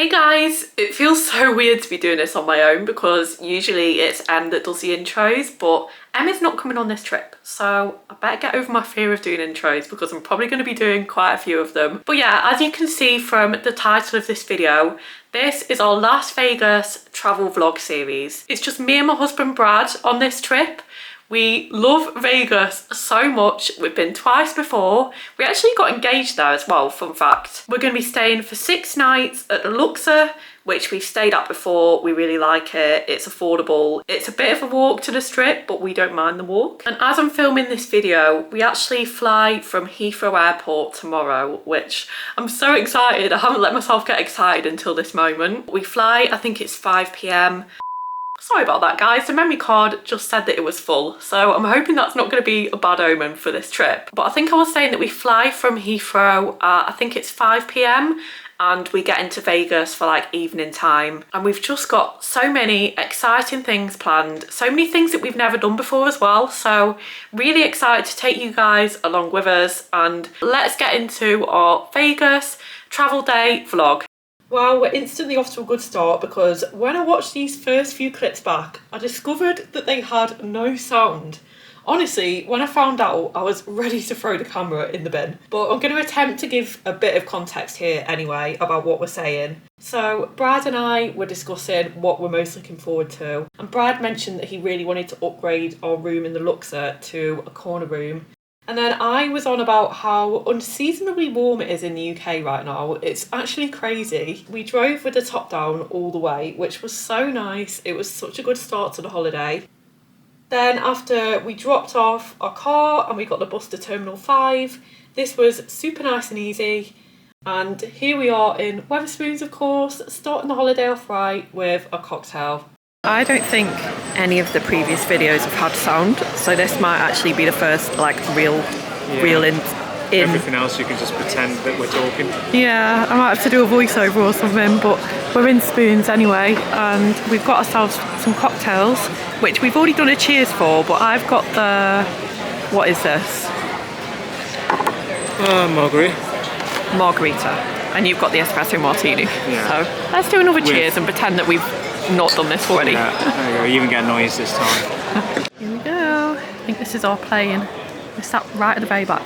Hey guys, it feels so weird to be doing this on my own because usually it's Em that does the intros, but Em is not coming on this trip, so I better get over my fear of doing intros because I'm probably going to be doing quite a few of them. But yeah, as you can see from the title of this video, this is our Las Vegas travel vlog series. It's just me and my husband Brad on this trip. We love Vegas so much. We've been twice before. We actually got engaged there as well, fun fact. We're going to be staying for 6 nights at the Luxor, which we've stayed at before. We really like it. It's affordable. It's a bit of a walk to the Strip, but we don't mind the walk. And as I'm filming this video, we actually fly from Heathrow Airport tomorrow, which I'm so excited. I haven't let myself get excited until this moment. We fly, I think it's 5 p.m. Sorry about that, guys. The memory card just said that it was full, so I'm hoping that's not going to be a bad omen for this trip. But I think I was saying that we fly from Heathrow at, I think it's 5 p.m, and we get into Vegas for like evening time. And we've just got so many exciting things planned, so many things that we've never done before as well. So really excited to take you guys along with us, and let's get into our Vegas travel day vlog. Well, we're instantly off to a good start because when I watched these first few clips back, I discovered that they had no sound. Honestly, when I found out, I was ready to throw the camera in the bin. But I'm going to attempt to give a bit of context here anyway about what we're saying. So Brad and I were discussing what we're most looking forward to. And Brad mentioned that he really wanted to upgrade our room in the Luxor to a corner room. And then I was on about how unseasonably warm it is in the UK right now. It's actually crazy. We drove with the top down all the way, which was so nice. It was such a good start to the holiday. Then after we dropped off our car and we got the bus to Terminal 5, this was super nice and easy. And here we are in Wetherspoons, of course, starting the holiday off right with a cocktail. I don't think any of the previous videos have had sound, so this might actually be the first like real in. Everything else you can just pretend that we're talking. Yeah, I might have to do a voiceover or something, but we're in Spoons anyway, and we've got ourselves some cocktails, which we've already done a cheers for, but I've got the, what is this? Margarita, and you've got the espresso martini. Yeah. So let's do another cheers and pretend that we've not done this already. Yeah, there you go. You even get noise this time. Here we go. I think this is our plane. We're sat right at the very back.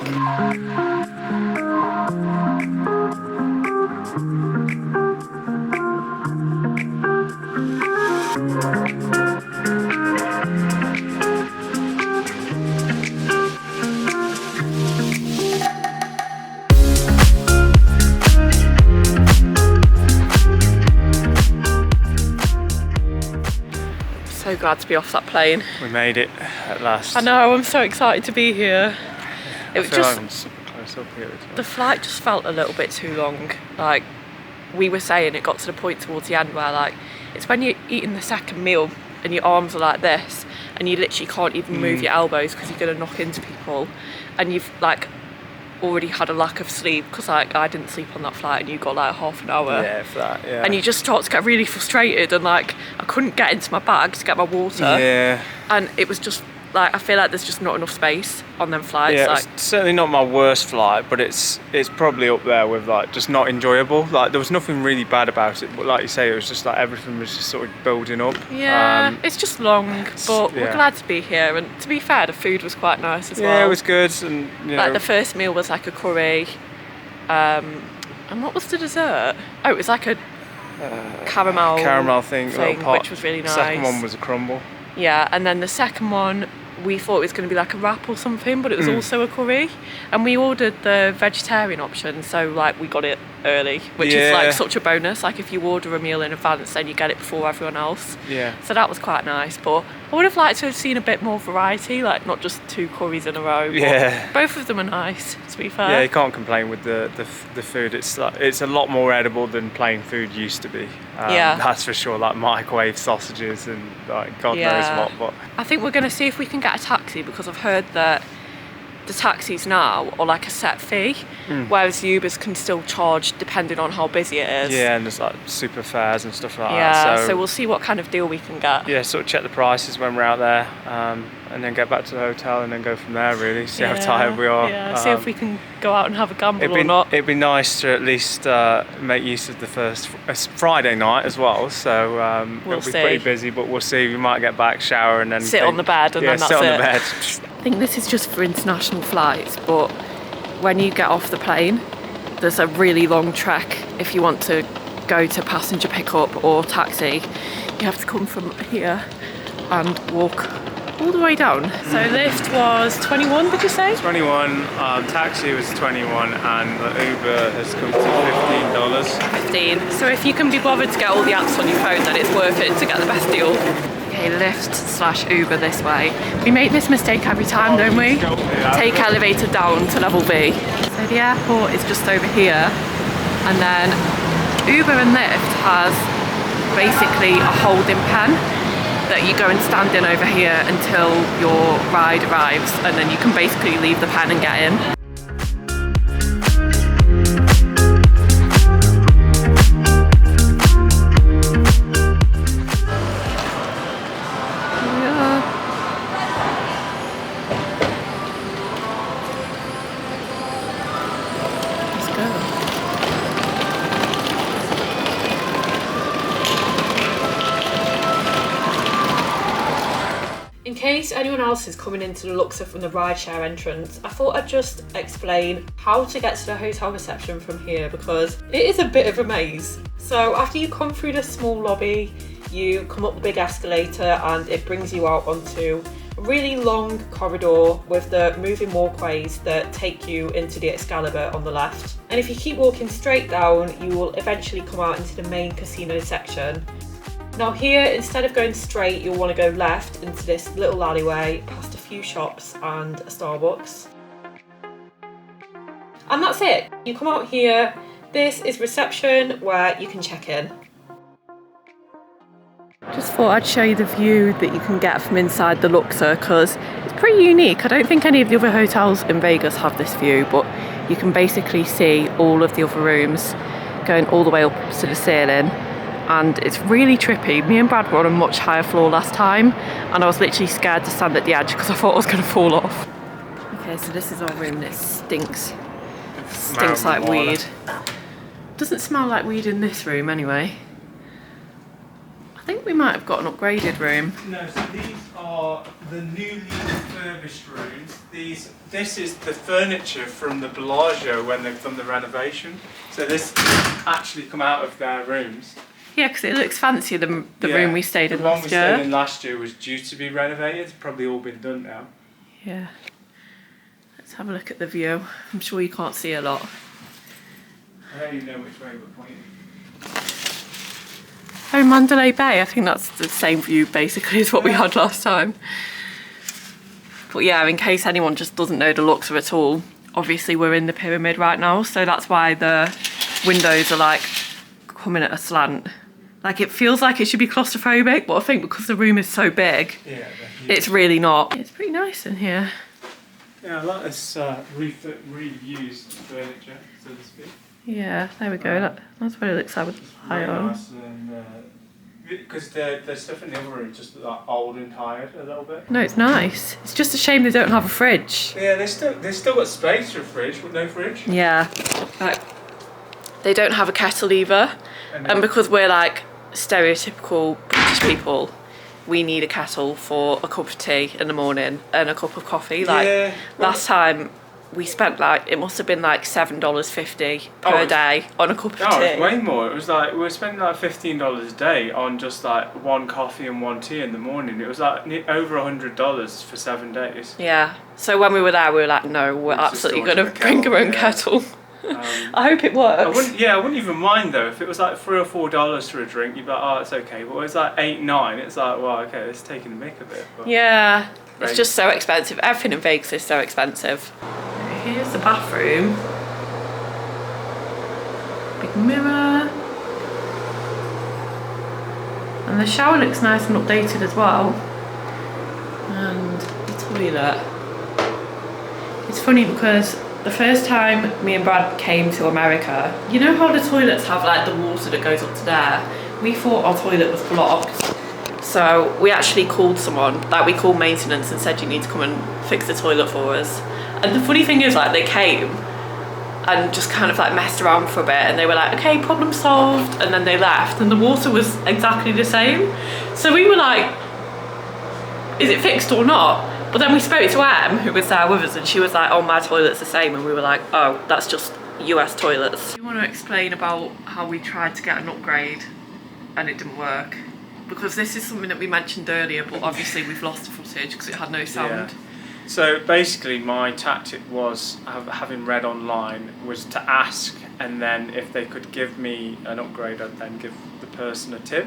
So glad to be off that plane. We made it at last. I know, I'm so excited to be here. It was just, like I'm super close up here as well. The flight just felt a little bit too long. Like we were saying, it got to the point towards the end where like, it's when you're eating the second meal and your arms are like this and you literally can't even move your elbows because you're going to knock into people, and you've like already had a lack of sleep because like I didn't sleep on that flight and you got like half an hour. Yeah, if that, yeah. And you just start to get really frustrated, and like I couldn't get into my bag to get my water. Yeah. And it was just like, I feel like there's just not enough space on them flights. Yeah, like, it's certainly not my worst flight, but it's probably up there with like just not enjoyable. Like there was nothing really bad about it, but like you say, it was just like everything was just sort of building up. Yeah, it's just long, but we're glad to be here. And to be fair, the food was quite nice as well. Yeah, it was good, and you know, like the first meal was like a curry, and what was the dessert? Oh, it was like a caramel thing, which was really nice. The second one was a crumble. Yeah, and then the second one, we thought it was going to be like a wrap or something, but it was also a curry. And we ordered the vegetarian option, so like we got it early, which is like such a bonus. Like if you order a meal in advance, then you get it before everyone else. Yeah. So that was quite nice, but I would have liked to have seen a bit more variety, like not just 2 curries in a row. Yeah. Both of them are nice, to be fair. Yeah, you can't complain with the food. It's like, it's a lot more edible than plain food used to be. Yeah. That's for sure. Like microwave sausages and like God knows what. But I think we're going to see if we can get a taxi, because I've heard that the taxis now are like a set fee, whereas the Ubers can still charge depending on how busy it is. Yeah, and there's like super fares and stuff like Yeah, that. so we'll see what kind of deal we can get. Yeah, sort of check the prices when we're out there, and then get back to the hotel and then go from there, really. See how tired we are. Yeah, see if we can go out and have a gamble or not. It'd be nice to at least make use of the first Friday night as well, so it'll be pretty busy, but we'll see. We might get back, shower, and then sit on the bed, and then that's it. Sit on the bed. I think this is just for international flights, but when you get off the plane, there's a really long trek. If you want to go to passenger pickup or taxi, you have to come from here and walk all the way down. So lift was 21, did you say? 21, taxi was 21, and the Uber has come to $15. 15. So if you can be bothered to get all the apps on your phone, then it's worth it to get the best deal. Okay, Lyft/Uber this way. We make this mistake every time, don't we? Take elevator down to level B. So the airport is just over here, and then Uber and Lyft has basically a holding pen that you go and stand in over here until your ride arrives, and then you can basically leave the pen and get in. In case anyone else is coming into the Luxor from the Rideshare entrance, I thought I'd just explain how to get to the hotel reception from here, because it is a bit of a maze. So after you come through the small lobby, you come up the big escalator and it brings you out onto a really long corridor with the moving walkways that take you into the Excalibur on the left. And if you keep walking straight down, you will eventually come out into the main casino section. Now here, instead of going straight, you'll want to go left into this little alleyway, past a few shops and a Starbucks. And that's it. You come out here, this is reception where you can check in. Just thought I'd show you the view that you can get from inside the Luxor, because it's pretty unique. I don't think any of the other hotels in Vegas have this view, but you can basically see all of the other rooms going all the way up to the ceiling. And it's really trippy. Me and Brad were on a much higher floor last time, and I was literally scared to stand at the edge because I thought I was going to fall off. Okay, so this is our room, and it stinks. Stinks like weed. Doesn't smell like weed in this room anyway. I think we might have got an upgraded room. No, so these are the newly refurbished rooms. This is the furniture from the Bellagio when they've done the renovation. So this actually come out of their rooms. Yeah, because it looks fancier than the room we stayed in last year. The one we stayed in last year was due to be renovated. It's probably all been done now. Yeah. Let's have a look at the view. I'm sure you can't see a lot. I don't even know which way we're pointing. Oh, Mandalay Bay. I think that's the same view basically as what we had last time. But yeah, in case anyone just doesn't know the Luxor at all, obviously we're in the pyramid right now, so that's why the windows are like coming at a slant. Like, it feels like it should be claustrophobic, but I think because the room is so big, it's really not. It's pretty nice in here. Yeah, I like this reused furniture, so to speak. Yeah, there we go. That's what it looks like with the light on. Nice, because the stuff in the other room is just like old and tired a little bit. No, it's nice. It's just a shame they don't have a fridge. Yeah, they still got space for a fridge, but no fridge. Yeah, like, they don't have a kettle either, and because we're like stereotypical British people, we need a kettle for a cup of tea in the morning and a cup of coffee. Like last time we spent like, it must have been like $7.50 per day on a cup of tea. No, it was way more. It was like, we were spending like $15 a day on just like one coffee and one tea in the morning. It was like over $100 for 7 days. Yeah, so when we were there, we were like, no, we're absolutely going to bring our own kettle. I hope it works. I wouldn't even mind though if it was like $3 or $4 for a drink. You'd be like, oh, it's okay. But when it's like $8, $9, it's like, well, okay, it's taking the mick a bit. But yeah, it's just so expensive. Everything in Vegas is so expensive. Here's the bathroom. Big mirror. And the shower looks nice and updated as well. And the toilet. It's funny because the first time me and Brad came to America, you know how the toilets have like the water that goes up to there? We thought our toilet was blocked. So we actually called someone, like we called maintenance and said you need to come and fix the toilet for us. And the funny thing is like they came and just kind of like messed around for a bit and they were like, okay, problem solved, and then they left and the water was exactly the same. So we were like, is it fixed or not? But then we spoke to Em, who was there with us, and she was like, oh, my toilet's the same, and we were like, oh, that's just US toilets. Do you want to explain about how we tried to get an upgrade and it didn't work? Because this is something that we mentioned earlier, but obviously we've lost the footage because it had no sound. Yeah. So basically my tactic was, having read online, was to ask, and then if they could give me an upgrade, I'd then give the person a tip.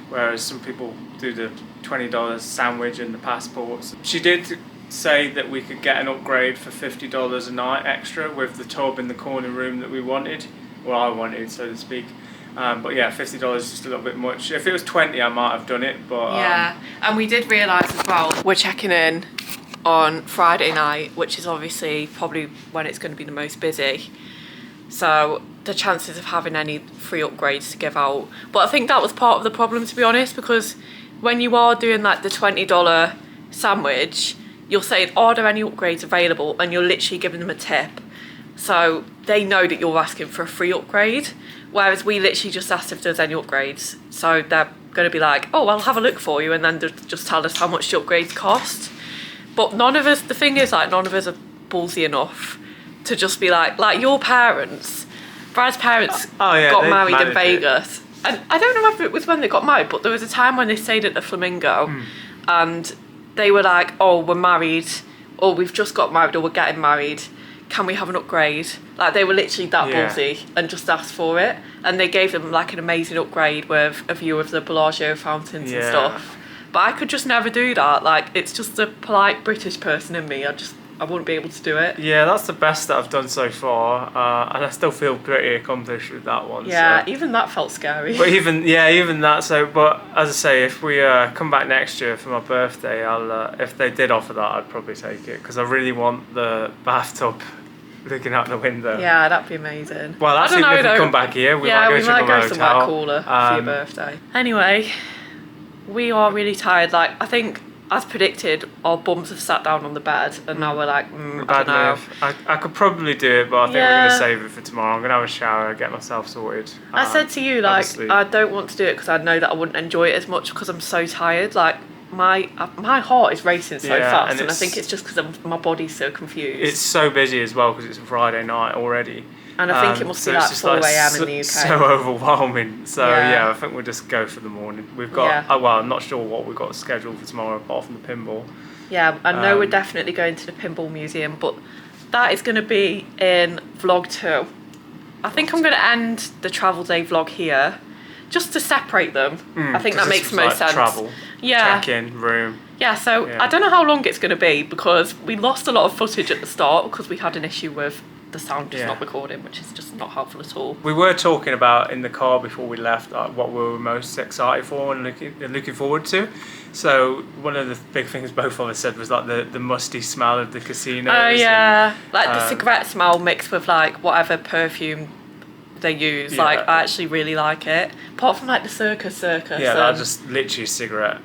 Whereas some people do the $20 sandwich and the passports. She did say that we could get an upgrade for $50 a night extra with the tub in the corner room that we wanted, well I wanted, so to speak. But yeah, $50 is just a little bit much. If it was 20, I might have done it, but yeah, and we did realise as well, we're checking in on Friday night, which is obviously probably when it's going to be the most busy. So the chances of having any free upgrades to give out. But I think that was part of the problem, to be honest, because when you are doing like the $20 sandwich, you're saying, are there any upgrades available? And you're literally giving them a tip. So they know that you're asking for a free upgrade. Whereas we literally just asked if there's any upgrades. So they're going to be like, oh, I'll have a look for you. And then just tell us how much the upgrades cost. But none of us, the thing is, like, none of us are ballsy enough to just be like your parents, Brad's parents got married in Vegas. And I don't know if it was when they got married, but there was a time when they stayed at the Flamingo and they were like, oh, we're married, or we've just got married, or we're getting married. Can we have an upgrade? Like, they were literally that ballsy and just asked for it. And they gave them like an amazing upgrade with a view of the Bellagio fountains and stuff. But I could just never do that. Like, it's just a polite British person in me. I wouldn't be able to do it. Yeah, that's the best that I've done so far, and I still feel pretty accomplished with that one. Yeah, so. Even that felt scary. But even that. So, but as I say, if we come back next year for my birthday, I'll if they did offer that, I'd probably take it because I really want the bathtub looking out the window. Yeah, that'd be amazing. Well, that's even if we come back here. We might go somewhere cooler for your birthday. Anyway, we are really tired. Like, I think, as predicted, our bums have sat down on the bed and now we're like, I don't know. I could probably do it, but I think we're going to save it for tomorrow. I'm going to have a shower, get myself sorted. I said to you, like, I don't want to do it because I know that I wouldn't enjoy it as much because I'm so tired. Like, my heart is racing so fast, and I think it's just because my body's so confused. It's so busy as well because it's a Friday night already. And I think it must be like 4 a.m. in the UK. So overwhelming. So yeah, I think we'll just go for the morning. We've got, well, I'm not sure what we've got scheduled for tomorrow apart from the pinball. Yeah, I know we're definitely going to the Pinball Museum, but that is going to be in vlog 2. I think I'm going to end the travel day vlog here, just to separate them. I think that makes the most sense. Travel, check-in, room. Yeah, so I don't know how long it's going to be because we lost a lot of footage at the start because we had an issue with the sound just not recording, which is just not helpful at all. We were talking about in the car before we left what we were most excited for and looking forward to. So one of the big things both of us said was like the musty smell of the casinos. Oh yeah, like the cigarette smell mixed with like whatever perfume they use. Like, I actually really like it. Apart from like the circus. Yeah, that's just literally a cigarette.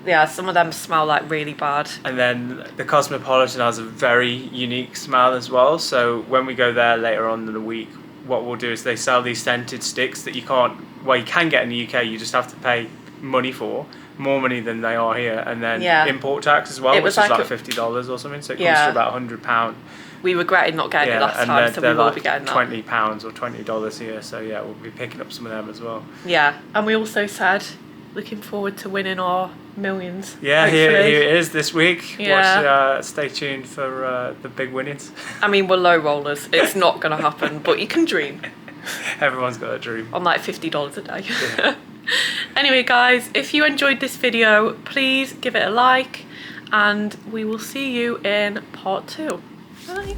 Yeah, some of them smell like really bad. And then the Cosmopolitan has a very unique smell as well. So when we go there later on in the week, what we'll do is they sell these scented sticks that you can get in the UK, you just have to pay money for, more money than they are here. And then import tax as well, which is like $50 or something. So it comes to about £100. We regretted not getting it last time, so we will be getting that. £20 or $20 here. So yeah, we'll be picking up some of them as well. Yeah, and we also said, looking forward to winning our millions. Yeah, here it is this week. Yeah. Watch, stay tuned for the big winnings. I mean, we're low rollers. It's not going to happen, but you can dream. Everyone's got a dream. On like $50 a day. Yeah. Anyway, guys, if you enjoyed this video, please give it a like, and we will see you in part 2. Bye.